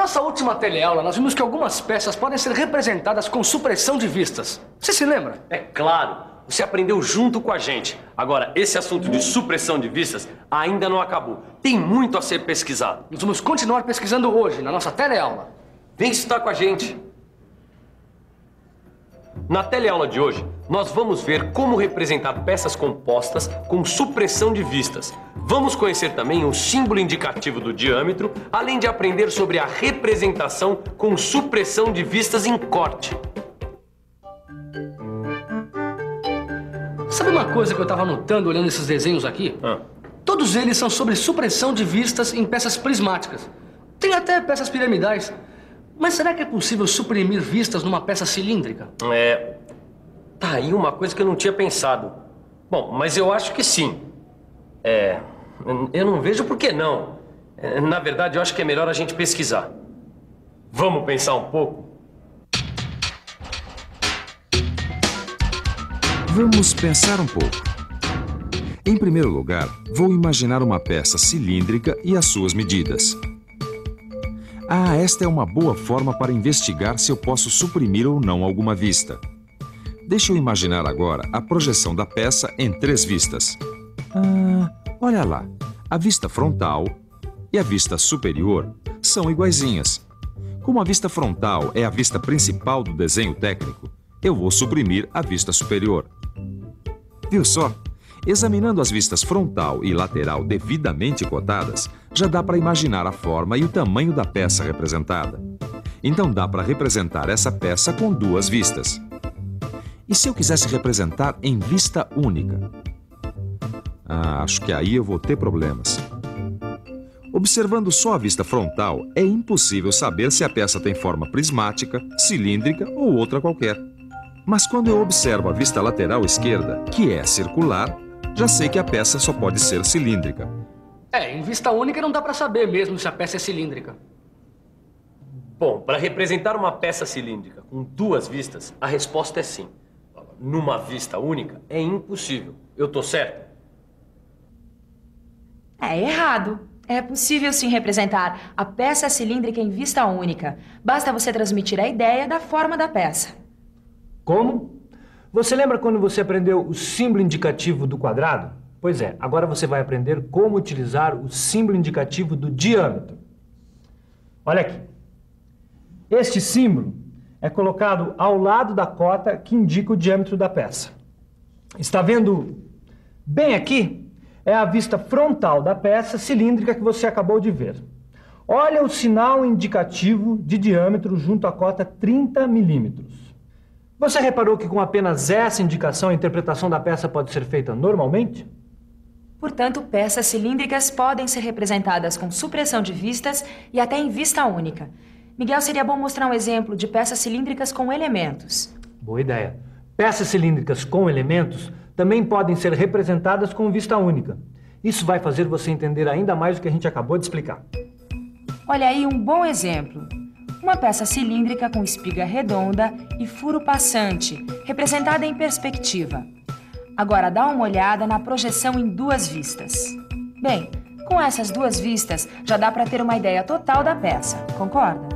nossa última teleaula, nós vimos que algumas peças podem ser representadas com supressão de vistas. Você se lembra? É claro. Você aprendeu junto com a gente. Agora, esse assunto de supressão de vistas ainda não acabou. Tem muito a ser pesquisado. Nós vamos continuar pesquisando hoje, na nossa teleaula. Vem estudar com a gente. Na teleaula de hoje, nós vamos ver como representar peças compostas com supressão de vistas. Vamos conhecer também o símbolo indicativo do diâmetro, além de aprender sobre a representação com supressão de vistas em corte. Sabe uma coisa que eu estava notando olhando esses desenhos aqui? Todos eles são sobre supressão de vistas em peças prismáticas. Tem até peças piramidais. Mas será que é possível suprimir vistas numa peça cilíndrica? Tá aí uma coisa que eu não tinha pensado. Bom, mas eu acho que sim. Eu não vejo por que não. Na verdade, eu acho que é melhor a gente pesquisar. Vamos pensar um pouco? Vamos pensar um pouco. Em primeiro lugar, vou imaginar uma peça cilíndrica e as suas medidas. Esta é uma boa forma para investigar se eu posso suprimir ou não alguma vista. Deixa eu imaginar agora a projeção da peça em 3 vistas. Olha lá, a vista frontal e a vista superior são iguaizinhas. Como a vista frontal é a vista principal do desenho técnico, eu vou suprimir a vista superior. Viu só? Examinando as vistas frontal e lateral devidamente cotadas, já dá para imaginar a forma e o tamanho da peça representada. Então dá para representar essa peça com 2 vistas. E se eu quisesse representar em vista única? Acho que aí eu vou ter problemas. Observando só a vista frontal, é impossível saber se a peça tem forma prismática, cilíndrica ou outra qualquer. Mas quando eu observo a vista lateral esquerda, que é circular, já sei que a peça só pode ser cilíndrica. Em vista única não dá para saber mesmo se a peça é cilíndrica. Bom, para representar uma peça cilíndrica com 2 vistas, a resposta é sim. Numa vista única, é impossível. Eu tô certo? É errado. É possível sim representar a peça cilíndrica em vista única. Basta você transmitir a ideia da forma da peça. Como? Você lembra quando você aprendeu o símbolo indicativo do quadrado? Pois é, agora você vai aprender como utilizar o símbolo indicativo do diâmetro. Olha aqui. Este símbolo é colocado ao lado da cota que indica o diâmetro da peça. Está vendo bem aqui? É a vista frontal da peça cilíndrica que você acabou de ver. Olha o sinal indicativo de diâmetro junto à cota 30 milímetros. Você reparou que com apenas essa indicação a interpretação da peça pode ser feita normalmente? Portanto, peças cilíndricas podem ser representadas com supressão de vistas e até em vista única. Miguel, seria bom mostrar um exemplo de peças cilíndricas com elementos. Boa ideia. Peças cilíndricas com elementos também podem ser representadas com vista única. Isso vai fazer você entender ainda mais o que a gente acabou de explicar. Olha aí um bom exemplo. Uma peça cilíndrica com espiga redonda e furo passante, representada em perspectiva. Agora dá uma olhada na projeção em 2 vistas. Bem, com essas 2 vistas já dá para ter uma ideia total da peça, concorda?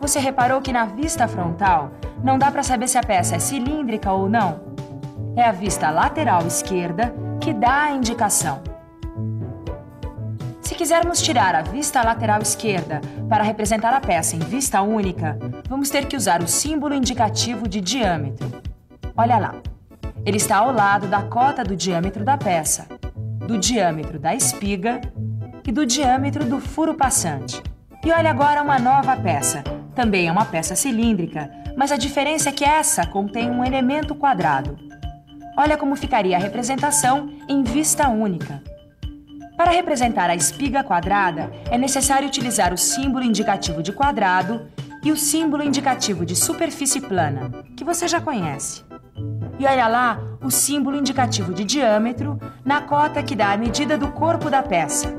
Você reparou que na vista frontal não dá para saber se a peça é cilíndrica ou não? É a vista lateral esquerda que dá a indicação. Se quisermos tirar a vista lateral esquerda para representar a peça em vista única, vamos ter que usar o símbolo indicativo de diâmetro. Olha lá. Ele está ao lado da cota do diâmetro da peça, do diâmetro da espiga e do diâmetro do furo passante. E olha agora uma nova peça. Também é uma peça cilíndrica, mas a diferença é que essa contém um elemento quadrado. Olha como ficaria a representação em vista única. Para representar a espiga quadrada, é necessário utilizar o símbolo indicativo de quadrado e o símbolo indicativo de superfície plana, que você já conhece. E olha lá o símbolo indicativo de diâmetro na cota que dá a medida do corpo da peça.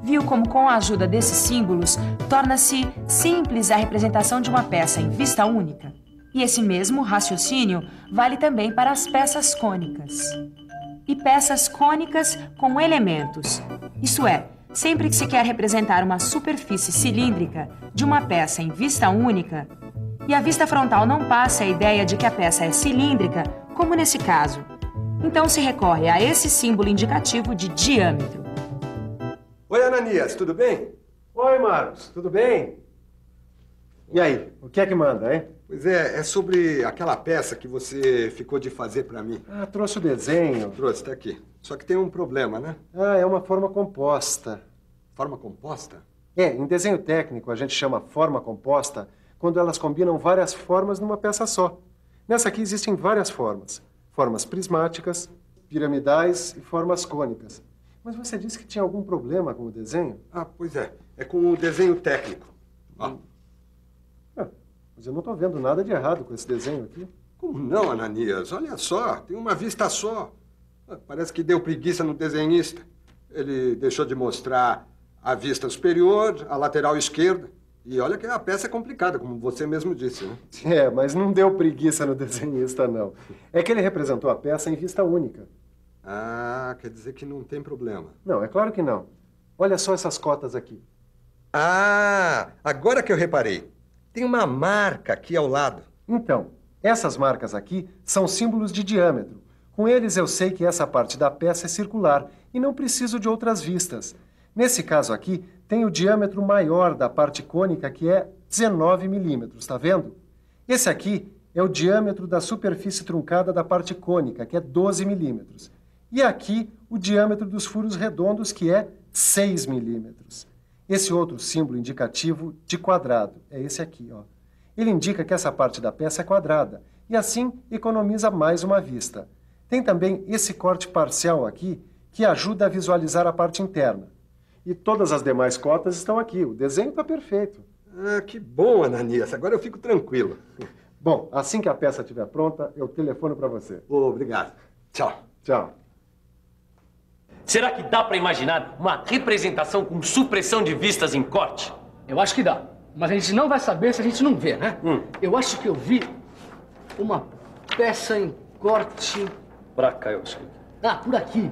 Viu como, com a ajuda desses símbolos, torna-se simples a representação de uma peça em vista única? E esse mesmo raciocínio vale também para as peças cônicas. E peças cônicas com elementos. Isso é, sempre que se quer representar uma superfície cilíndrica de uma peça em vista única, e a vista frontal não passa a ideia de que a peça é cilíndrica, como nesse caso, então se recorre a esse símbolo indicativo de diâmetro. Oi, Ananias, tudo bem? Oi, Marcos, tudo bem? E aí, o que é que manda, hein? Pois é sobre aquela peça que você ficou de fazer pra mim. Ah, trouxe o desenho. Trouxe, tá aqui. Só que tem um problema, né? Ah, é uma forma composta. Forma composta? É, em desenho técnico a gente chama forma composta quando elas combinam várias formas numa peça só. Nessa aqui existem várias formas. Formas prismáticas, piramidais e formas cônicas. Mas você disse que tinha algum problema com o desenho? Ah, pois é. É com o desenho técnico. Ó. Mas eu não estou vendo nada de errado com esse desenho aqui. Como não, Ananias? Olha só, tem uma vista só. Parece que deu preguiça no desenhista. Ele deixou de mostrar a vista superior, a lateral esquerda. E olha que a peça é complicada, como você mesmo disse, né? É, mas não deu preguiça no desenhista, não. É que ele representou a peça em vista única. Ah, quer dizer que não tem problema. Não, é claro que não. Olha só essas cotas aqui. Ah, agora que eu reparei. Tem uma marca aqui ao lado. Então, essas marcas aqui são símbolos de diâmetro. Com eles eu sei que essa parte da peça é circular e não preciso de outras vistas. Nesse caso aqui, tem o diâmetro maior da parte cônica, que é 19 milímetros, tá vendo? Esse aqui é o diâmetro da superfície truncada da parte cônica, que é 12 milímetros. E aqui, o diâmetro dos furos redondos, que é 6 milímetros. Esse outro símbolo indicativo de quadrado é esse aqui, ó. Ele indica que essa parte da peça é quadrada e assim economiza mais uma vista. Tem também esse corte parcial aqui que ajuda a visualizar a parte interna. E todas as demais cotas estão aqui. O desenho está perfeito. Ah, que bom, Ananias. Agora eu fico tranquilo. Bom, assim que a peça estiver pronta, eu telefono para você. Obrigado. Tchau. Tchau. Será que dá para imaginar uma representação com supressão de vistas em corte? Eu acho que dá. Mas a gente não vai saber se a gente não vê, né? Eu acho que eu vi uma peça em corte... Pra cá, eu acho que... Ah, por aqui.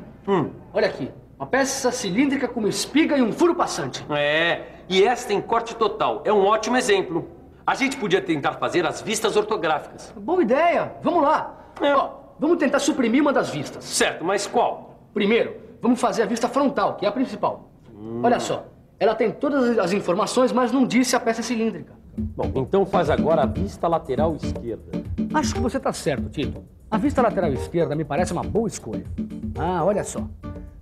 Olha aqui. Uma peça cilíndrica com uma espiga e um furo passante. É, e esta em corte total. É um ótimo exemplo. A gente podia tentar fazer as vistas ortográficas. Boa ideia. Vamos lá. Ó, vamos tentar suprimir uma das vistas. Certo, mas qual? Primeiro, vamos fazer a vista frontal, que é a principal. Olha só. Ela tem todas as informações, mas não disse a peça cilíndrica. Bom, então faz agora a vista lateral esquerda. Acho que você está certo, Tito. A vista lateral esquerda me parece uma boa escolha. Ah, olha só.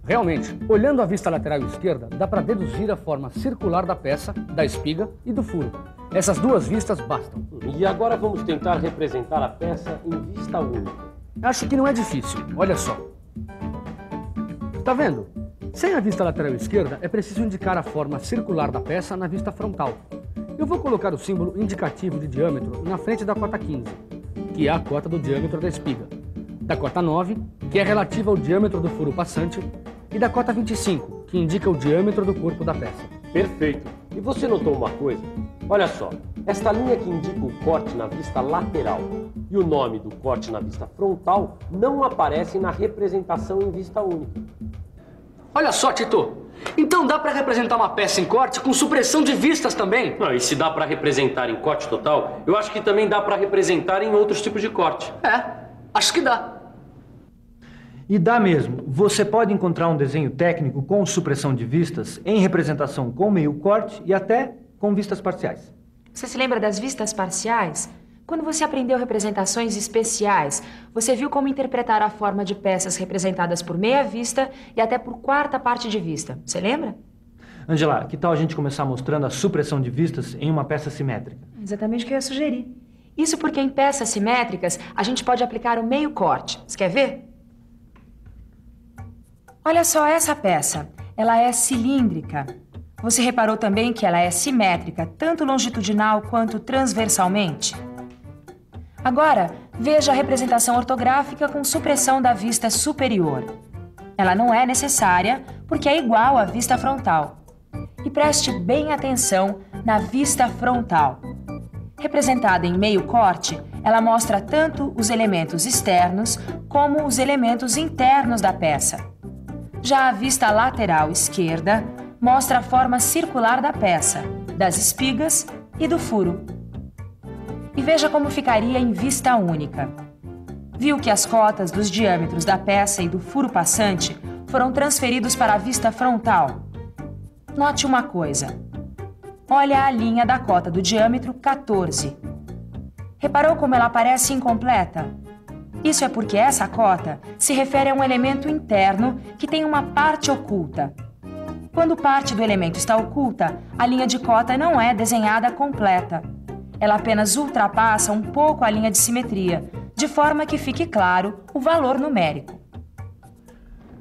Realmente, olhando a vista lateral esquerda, dá para deduzir a forma circular da peça, da espiga e do furo. Essas duas vistas bastam. E agora vamos tentar representar a peça em vista única. Acho que não é difícil. Olha só. Tá vendo? Sem a vista lateral esquerda, é preciso indicar a forma circular da peça na vista frontal. Eu vou colocar o símbolo indicativo de diâmetro na frente da cota 15, que é a cota do diâmetro da espiga, da cota 9, que é relativa ao diâmetro do furo passante, e da cota 25, que indica o diâmetro do corpo da peça. Perfeito. E você notou uma coisa? Olha só, esta linha que indica o corte na vista lateral e o nome do corte na vista frontal não aparecem na representação em vista única. Olha só, Tito. Então dá para representar uma peça em corte com supressão de vistas também? Não, e se dá para representar em corte total, eu acho que também dá para representar em outros tipos de corte. É, acho que dá. E dá mesmo. Você pode encontrar um desenho técnico com supressão de vistas em representação com meio corte e até com vistas parciais. Você se lembra das vistas parciais? Quando você aprendeu representações especiais, você viu como interpretar a forma de peças representadas por meia vista e até por quarta parte de vista. Você lembra? Angela, que tal a gente começar mostrando a supressão de vistas em uma peça simétrica? Exatamente o que eu ia sugerir. Isso porque em peças simétricas a gente pode aplicar o meio corte. Você quer ver? Olha só essa peça. Ela é cilíndrica. Você reparou também que ela é simétrica, tanto longitudinal quanto transversalmente? Agora, veja a representação ortográfica com supressão da vista superior. Ela não é necessária porque é igual à vista frontal. E preste bem atenção na vista frontal. Representada em meio corte, ela mostra tanto os elementos externos como os elementos internos da peça. Já a vista lateral esquerda mostra a forma circular da peça, das espigas e do furo. E veja como ficaria em vista única. Viu que as cotas dos diâmetros da peça e do furo passante foram transferidos para a vista frontal. Note uma coisa. Olha a linha da cota do diâmetro 14. Reparou como ela parece incompleta? Isso é porque essa cota se refere a um elemento interno que tem uma parte oculta. Quando parte do elemento está oculta, a linha de cota não é desenhada completa. Ela apenas ultrapassa um pouco a linha de simetria, de forma que fique claro o valor numérico.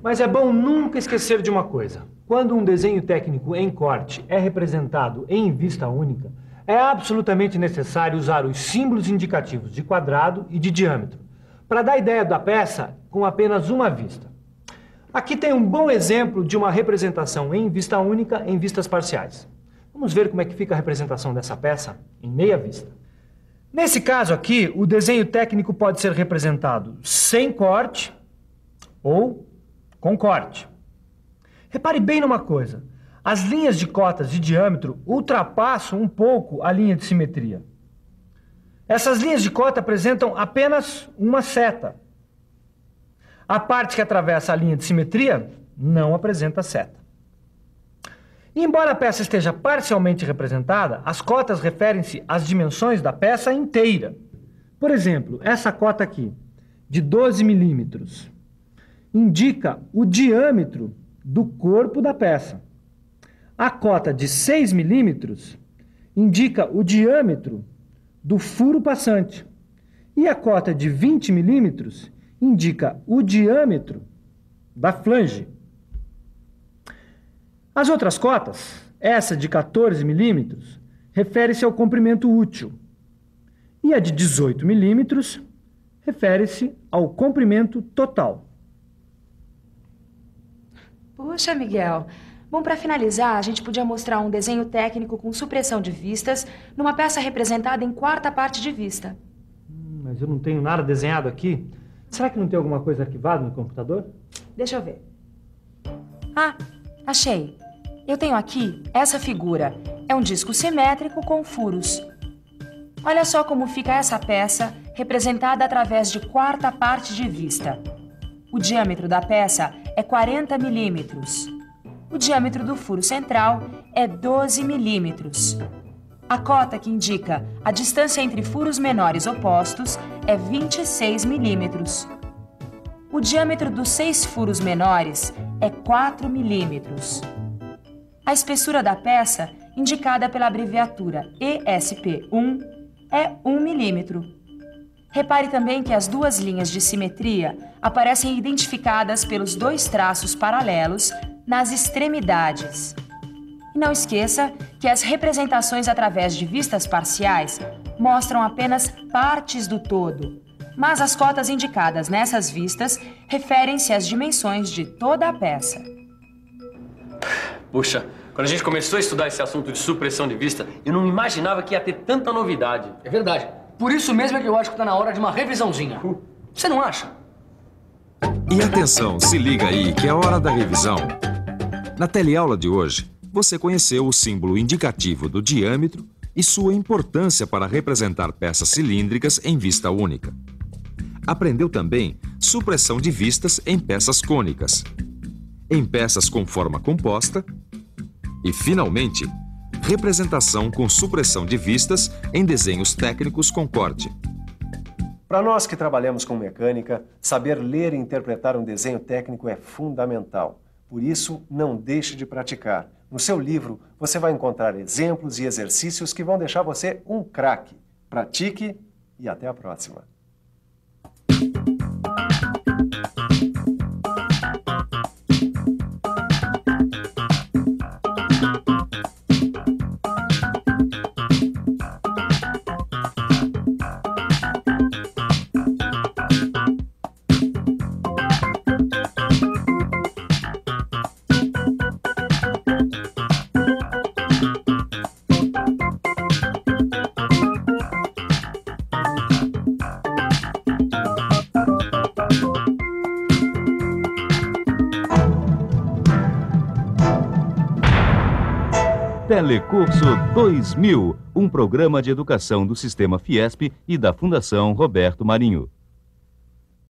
Mas é bom nunca esquecer de uma coisa. Quando um desenho técnico em corte é representado em vista única, é absolutamente necessário usar os símbolos indicativos de quadrado e de diâmetro, para dar ideia da peça com apenas uma vista. Aqui tem um bom exemplo de uma representação em vista única em vistas parciais. Vamos ver como é que fica a representação dessa peça em meia vista. Nesse caso aqui, o desenho técnico pode ser representado sem corte ou com corte. Repare bem numa coisa. As linhas de cotas de diâmetro ultrapassam um pouco a linha de simetria. Essas linhas de cota apresentam apenas uma seta. A parte que atravessa a linha de simetria não apresenta seta. E embora a peça esteja parcialmente representada, as cotas referem-se às dimensões da peça inteira. Por exemplo, essa cota aqui, de 12 milímetros, indica o diâmetro do corpo da peça. A cota de 6 milímetros indica o diâmetro do furo passante. E a cota de 20 milímetros indica o diâmetro da flange. As outras cotas, essa de 14 milímetros, refere-se ao comprimento útil. E a de 18 milímetros refere-se ao comprimento total. Puxa, Miguel. Bom, para finalizar, a gente podia mostrar um desenho técnico com supressão de vistas numa peça representada em quarta parte de vista. Mas eu não tenho nada desenhado aqui. Será que não tem alguma coisa arquivada no computador? Deixa eu ver. Ah, achei. Eu tenho aqui essa figura. É um disco simétrico com furos. Olha só como fica essa peça representada através de quarta parte de vista. O diâmetro da peça é 40 milímetros. O diâmetro do furo central é 12 milímetros. A cota que indica a distância entre furos menores opostos é 26 milímetros. O diâmetro dos 6 furos menores é 4 milímetros. A espessura da peça, indicada pela abreviatura ESP1, é 1 milímetro. Repare também que as duas linhas de simetria aparecem identificadas pelos 2 traços paralelos nas extremidades. E não esqueça que as representações através de vistas parciais mostram apenas partes do todo, mas as cotas indicadas nessas vistas referem-se às dimensões de toda a peça. Puxa, quando a gente começou a estudar esse assunto de supressão de vista, eu não imaginava que ia ter tanta novidade. É verdade. Por isso mesmo é que eu acho que está na hora de uma revisãozinha. Você não acha? E atenção, se liga aí que é hora da revisão. Na teleaula de hoje, você conheceu o símbolo indicativo do diâmetro e sua importância para representar peças cilíndricas em vista única. Aprendeu também supressão de vistas em peças cônicas, em peças com forma composta e, finalmente, representação com supressão de vistas em desenhos técnicos com corte. Para nós que trabalhamos com mecânica, saber ler e interpretar um desenho técnico é fundamental. Por isso, não deixe de praticar. No seu livro, você vai encontrar exemplos e exercícios que vão deixar você um craque. Pratique e até a próxima. Telecurso 2000, um programa de educação do Sistema Fiesp e da Fundação Roberto Marinho.